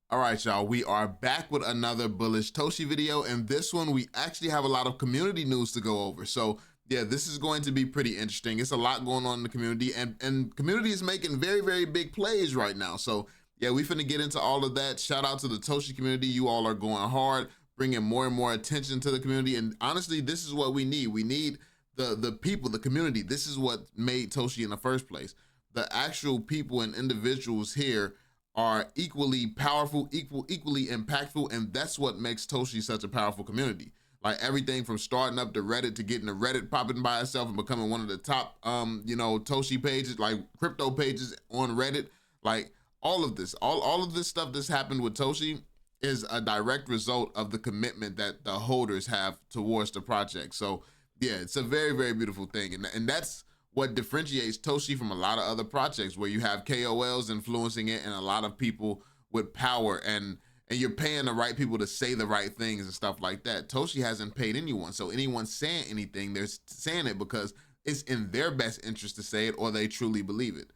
All right, y'all, we are back with another bullish Toshi video, and this one we actually have a lot of community news to go over. So yeah, this is going to be pretty interesting. It's a lot going on in the community, and community is making very, very big plays right now. So yeah, we finna get into all of that. Shout out to the Toshi community. You all are going hard, bringing more and more attention to the community. And honestly, this is what we need. We need the people, the community. This is what made Toshi in the first place. The actual people and individuals here are equally powerful, equally impactful, and that's what makes Toshi such a powerful community. Like everything from starting up the Reddit to getting the Reddit popping by itself and becoming one of the top, Toshi pages, like crypto pages on Reddit. Like all of this, all of this stuff that's happened with Toshi is a direct result of the commitment that the holders have towards the project. So yeah, it's a very, very beautiful thing, and that's what differentiates Toshi from a lot of other projects where you have KOLs influencing it and a lot of people with power, and you're paying the right people to say the right things and stuff like that. Toshi hasn't paid anyone, so anyone saying anything, they're saying it because it's in their best interest to say it, or they truly believe it.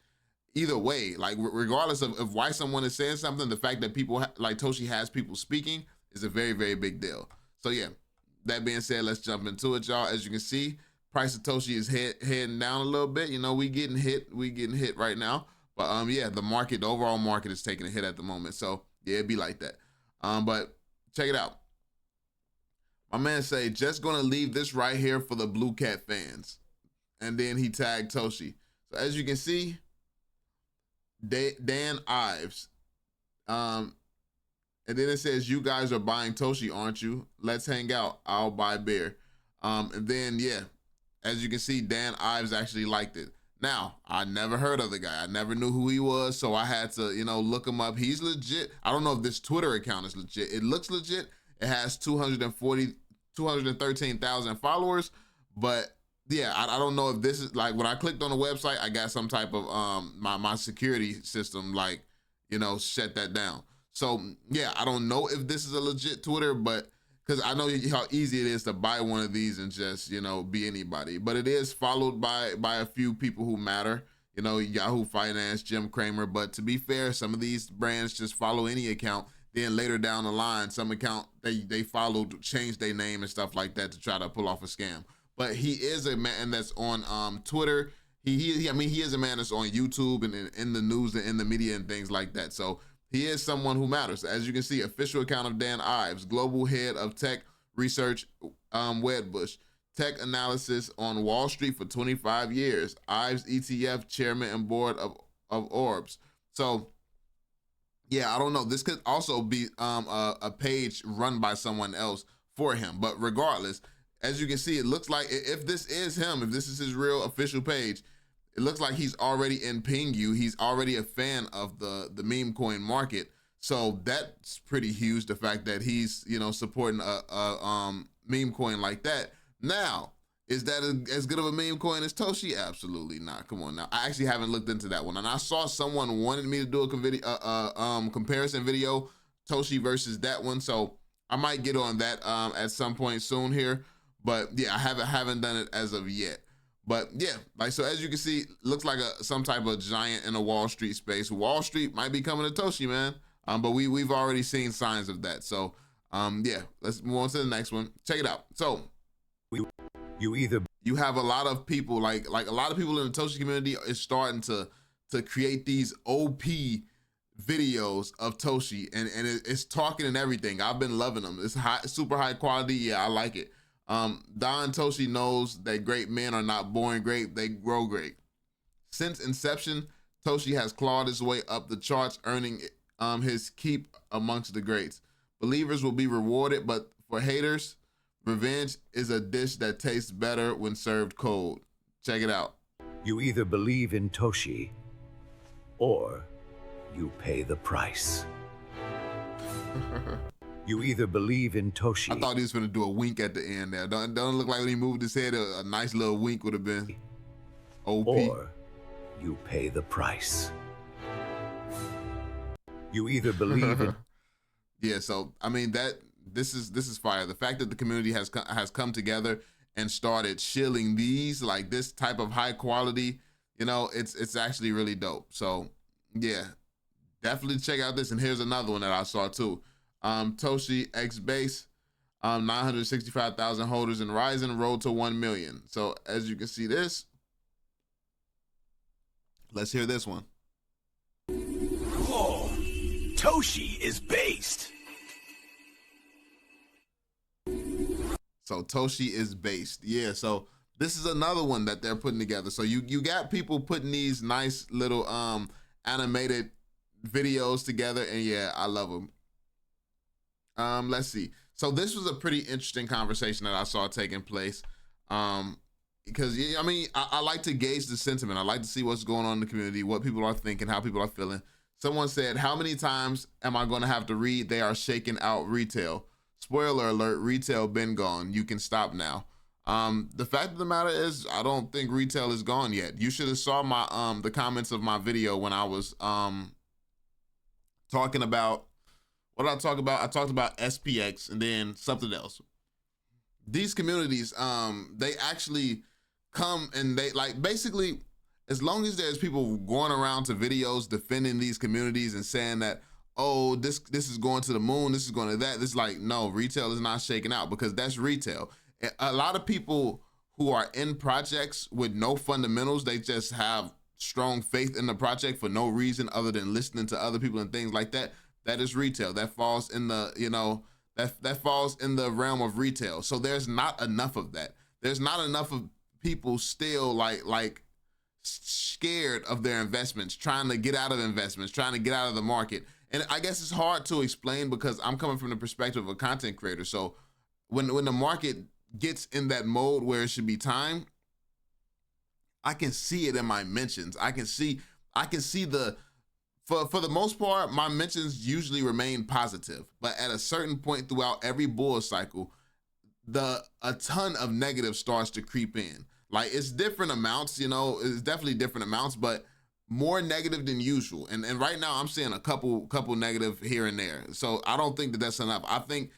Either way, like regardless of why someone is saying something, the fact that people like Toshi has people speaking is a very, very big deal. So yeah, that being said, let's jump into it, y'all. As you can see, price of Toshi is heading down a little bit. You know, we getting hit right now. But yeah, the overall market is taking a hit at the moment. So yeah, it'd be like that. But check it out. My man say, just gonna leave this right here for the Blue Cat fans. And then he tagged Toshi. So as you can see, Dan Ives. And then it says, you guys are buying Toshi, aren't you? Let's hang out. I'll buy beer. And then yeah, as you can see, Dan Ives actually liked it. Now, I never heard of the guy. I never knew who he was, so I had to, look him up. He's legit. I don't know if this Twitter account is legit. It looks legit. It has 213,000 followers, but yeah, I don't know if this is, like, when I clicked on the website, I got some type of, my security system, like, shut that down. So yeah, I don't know if this is a legit Twitter, but because I know how easy it is to buy one of these and just, be anybody. But it is followed by a few people who matter, Yahoo Finance, Jim Cramer. But to be fair, some of these brands just follow any account. Then later down the line, some account they followed, changed their name and stuff like that to try to pull off a scam. But he is a man that's on Twitter. He is a man that's on YouTube and in the news and in the media and things like that. So he is someone who matters. As you can see, official account of Dan Ives, global head of tech research, Wedbush, tech analysis on Wall Street for 25 years. Ives ETF chairman and board of Orbs. So yeah, I don't know. This could also be a page run by someone else for him. But regardless, as you can see, it looks like if this is him, if this is his real official page, it looks like he's already in Pingu. He's already a fan of the meme coin market. So that's pretty huge, the fact that he's, supporting a meme coin like that. Now, is that as good of a meme coin as Toshi? Absolutely not. Come on now. I actually haven't looked into that one. And I saw someone wanted me to do a comparison video, Toshi versus that one. So I might get on that at some point soon here. But yeah, I haven't done it as of yet. But yeah, like, so as you can see, looks like some type of giant in a Wall Street space. Wall Street might be coming to Toshi, man. But we've already seen signs of that. So yeah, let's move on to the next one. Check it out. So you have a lot of people, like a lot of people in the Toshi community is starting to create these OP videos of Toshi, and it's talking and everything. I've been loving them. It's super high quality. Yeah, I like it. Don Toshi knows that great men are not born great, they grow great. Since inception, Toshi has clawed his way up the charts, earning his keep amongst the greats. Believers will be rewarded, but for haters, revenge is a dish that tastes better when served cold. Check it out. You either believe in Toshi, or you pay the price. You either believe in Toshi. I thought he was gonna do a wink at the end there. Don't look like when he moved his head, a nice little wink would have been OP. Or you pay the price. You either believe in. Yeah, so I mean this is fire. The fact that the community has come together and started shilling these, like this type of high quality, it's actually really dope. So yeah, definitely check out this. And here's another one that I saw too. Toshi X Base, 965,000 holders and rising, road to 1 million. So as you can see this, let's hear this one. Oh, Toshi is based. So Toshi is based. Yeah, so this is another one that they're putting together. So you got people putting these nice little animated videos together, and yeah, I love them. Let's see. So this was a pretty interesting conversation that I saw taking place. Because I mean, I like to gauge the sentiment. I like to see what's going on in the community, what people are thinking, how people are feeling. Someone said, how many times am I going to have to read they are shaking out retail? Spoiler alert, retail been gone. You can stop now. The fact of the matter is, I don't think retail is gone yet. You should have saw my the comments of my video when I was talking about, what did I talk about? I talked about SPX and then something else. These communities, they actually come and they like, basically, as long as there's people going around to videos defending these communities and saying that, oh, this is going to the moon, this is going to that, this is like, no, retail is not shaking out, because that's retail. A lot of people who are in projects with no fundamentals, they just have strong faith in the project for no reason other than listening to other people and things like that. That is retail. That falls in the, you know, that falls in the realm of retail. So there's not enough of that. There's not enough of people still like scared of their investments, trying to get out of investments, trying to get out of the market. And I guess it's hard to explain because I'm coming from the perspective of a content creator. So when the market gets in that mode where it should be time, I can see it in my mentions. I can see the, for the most part, my mentions usually remain positive, but at a certain point throughout every bull cycle, a ton of negative starts to creep in. Like, it's different amounts, you know, it's definitely different amounts, but more negative than usual. And right now I'm seeing a couple negative here and there. So I don't think that that's enough. I think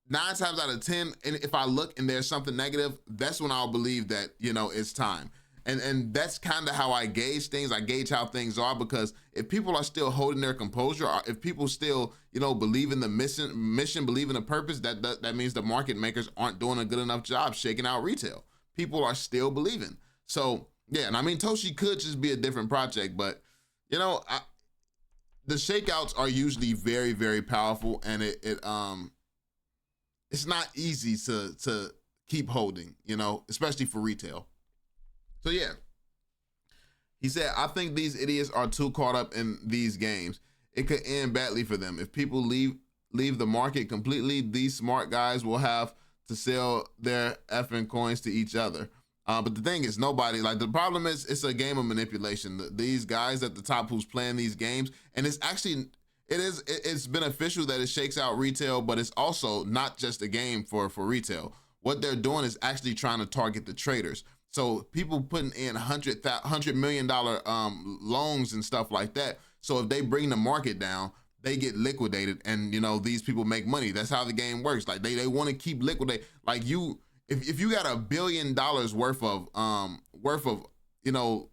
9 times out of 10, and if I look and there's something negative, that's when I'll believe that, you know, it's time. And that's kind of how I gauge things. I gauge how things are, because if people are still holding their composure, or if people still, you know, believe in the mission, believe in the purpose, that means the market makers aren't doing a good enough job shaking out retail. People are still believing. So yeah, and I mean, Toshi could just be a different project, but you know, the shakeouts are usually very, very powerful, and it's not easy to keep holding, you know, especially for retail. So yeah, he said, I think these idiots are too caught up in these games. It could end badly for them. If people leave the market completely, these smart guys will have to sell their effing coins to each other. But the thing is, nobody, like, the problem is, it's a game of manipulation. These guys at the top who's playing these games, and it's actually, it's beneficial that it shakes out retail, but it's also not just a game for retail. What they're doing is actually trying to target the traders. So people putting in $100 million loans and stuff like that. So if they bring the market down, they get liquidated, and you know, these people make money. That's how the game works. Like, they want to keep liquidate. Like, you, if you got $1 billion worth of you know,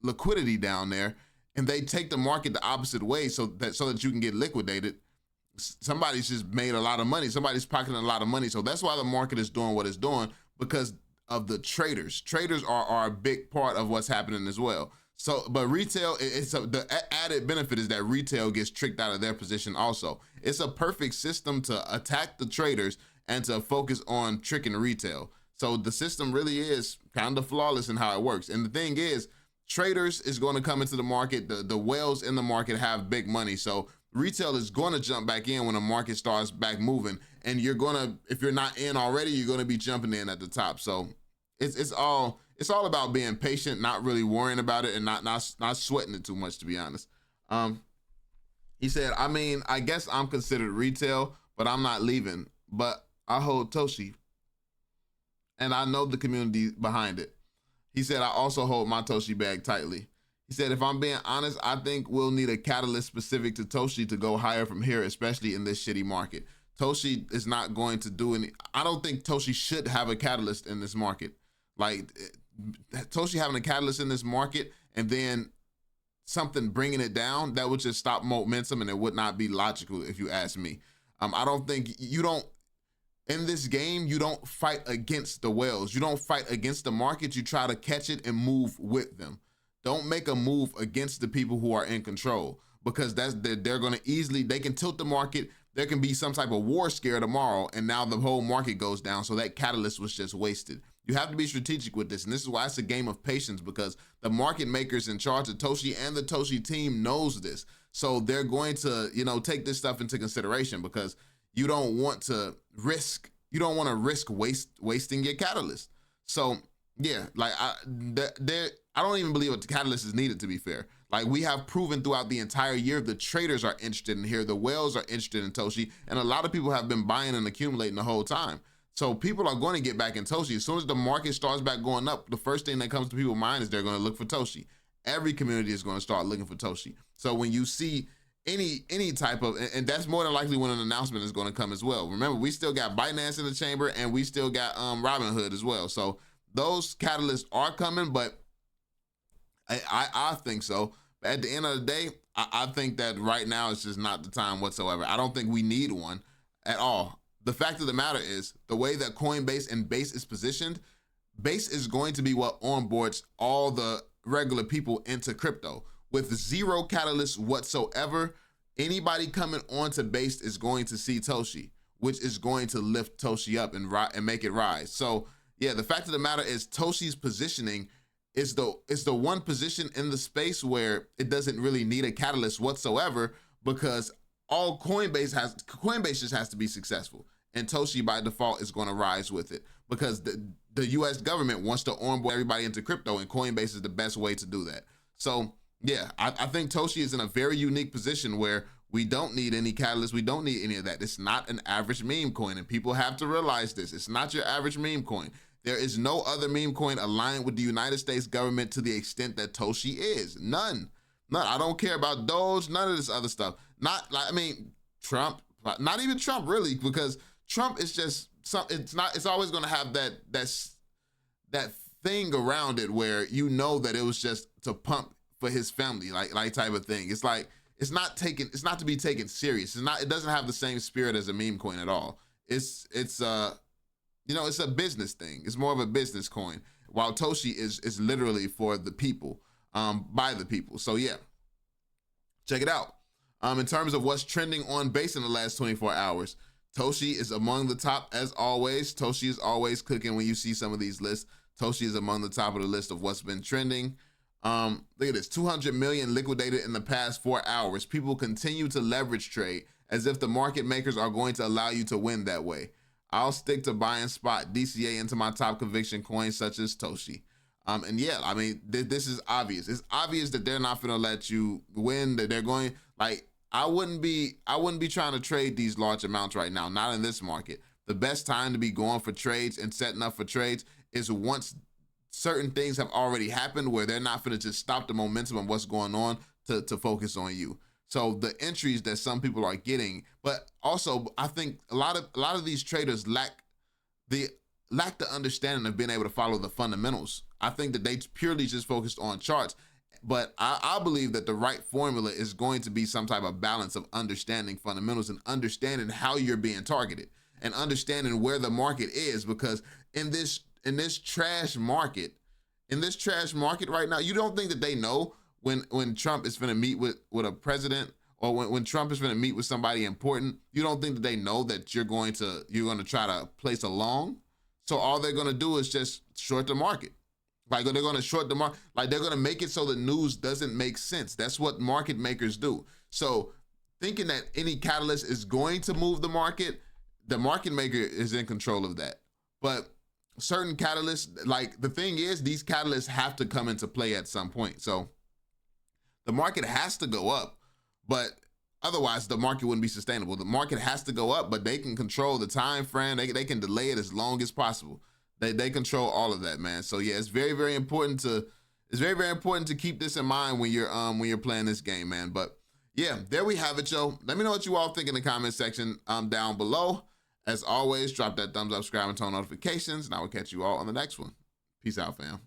liquidity down there, and they take the market the opposite way so that you can get liquidated, somebody's just made a lot of money. Somebody's pocketing a lot of money. So that's why the market is doing what it's doing, because of the traders. Traders are a big part of what's happening as well. So, but retail, the added benefit is that retail gets tricked out of their position also. It's a perfect system to attack the traders and to focus on tricking retail. So the system really is kind of flawless in how it works. And the thing is, traders is going to come into the market. The whales in the market have big money. So retail is going to jump back in when the market starts back moving. And you're going to, if you're not in already, you're going to be jumping in at the top. So it's all about being patient, not really worrying about it, and not sweating it too much, to be honest. He said, I mean, I guess I'm considered retail, but I'm not leaving. But I hold Toshi, and I know the community behind it. He said, I also hold my Toshi bag tightly. He said, if I'm being honest, I think we'll need a catalyst specific to Toshi to go higher from here, especially in this shitty market. Toshi is not going to do any, I don't think Toshi should have a catalyst in this market. Like, Toshi having a catalyst in this market and then something bringing it down, that would just stop momentum, and it would not be logical if you ask me. I don't think in this game, you don't fight against the whales. You don't fight against the market. You try to catch it and move with them. Don't make a move against the people who are in control, because they're going to easily, they can tilt the market. There can be some type of war scare tomorrow, and now the whole market goes down. So that catalyst was just wasted. You have to be strategic with this, and this is why it's a game of patience, because the market makers in charge of Toshi and the Toshi team knows this. So they're going to, take this stuff into consideration, because you don't want to risk wasting your catalyst. So yeah, like I don't even believe a catalyst is needed, to be fair. Like, we have proven throughout the entire year, the traders are interested in here, the whales are interested in Toshi, and a lot of people have been buying and accumulating the whole time. So people are going to get back in Toshi. As soon as the market starts back going up, the first thing that comes to people's mind is they're going to look for Toshi. Every community is going to start looking for Toshi. So when you see any type of, and that's more than likely when an announcement is going to come as well. Remember, we still got Binance in the chamber, and we still got Robinhood as well. So those catalysts are coming, but I think so. At the end of the day, I think that right now it's just not the time whatsoever. I don't think we need one at all. The fact of the matter is, the way that Coinbase and Base is positioned, Base is going to be what onboards all the regular people into crypto. With zero catalyst whatsoever, anybody coming onto Base is going to see Toshi, which is going to lift Toshi up and make it rise. So yeah, the fact of the matter is, Toshi's positioning is the one position in the space where it doesn't really need a catalyst whatsoever, because all Coinbase just has to be successful, and Toshi by default is going to rise with it, because the US government wants to onboard everybody into crypto, and Coinbase is the best way to do that. So yeah, I think Toshi is in a very unique position where we don't need any catalyst. We don't need any of that. It's not an average meme coin, and people have to realize this. It's not your average meme coin. There is no other meme coin aligned with the United States government to the extent that Toshi is. None. I don't care about Doge, none of this other stuff. Trump, not even Trump really, because Trump is just it's always going to have that thing around it where that it was just to pump for his family, like type of thing. It's like, it's not to be taken serious. It doesn't have the same spirit as a meme coin at all. It's a business thing. It's more of a business coin, while Toshi is literally for the people, by the people. So yeah, check it out. In terms of what's trending on Base in the last 24 hours, Toshi is among the top as always. Toshi is always cooking when you see some of these lists. Toshi is among the top of the list of what's been trending. Look at this, 200 million liquidated in the past 4 hours. People continue to leverage trade as if the market makers are going to allow you to win that way. I'll stick to buying spot DCA into my top conviction coins such as Toshi. And yeah, I mean, this is obvious. It's obvious that they're not gonna let you win, that they're going, like, I wouldn't be trying to trade these large amounts right now, not in this market. The best time to be going for trades and setting up for trades is once certain things have already happened, where they're not gonna just stop the momentum of what's going on to focus on you. So the entries that some people are getting, but also I think a lot of these traders lack the understanding of being able to follow the fundamentals. I think that they purely just focused on charts, but I believe that the right formula is going to be some type of balance of understanding fundamentals and understanding how you're being targeted and understanding where the market is, because in this trash market right now, you don't think that they know when Trump is gonna meet with a president, or when Trump is gonna meet with somebody important, you don't think that they know that you're gonna try to place a long? So all they're gonna do is just short the market. Like, they're gonna short the market, like they're gonna make it so the news doesn't make sense. That's what market makers do. So thinking that any catalyst is going to move the market maker is in control of that. But certain catalysts, like, the thing is, these catalysts have to come into play at some point. So the market has to go up, but otherwise the market wouldn't be sustainable. The market has to go up, but they can control the time frame. They can delay it as long as possible. They control all of that, man. So yeah, it's very, very important to keep this in mind when you're playing this game, man. But yeah, there we have it, Joe. Let me know what you all think in the comment section down below. As always, drop that thumbs up, subscribe, and turn on notifications, and I will catch you all on the next one. Peace out, fam.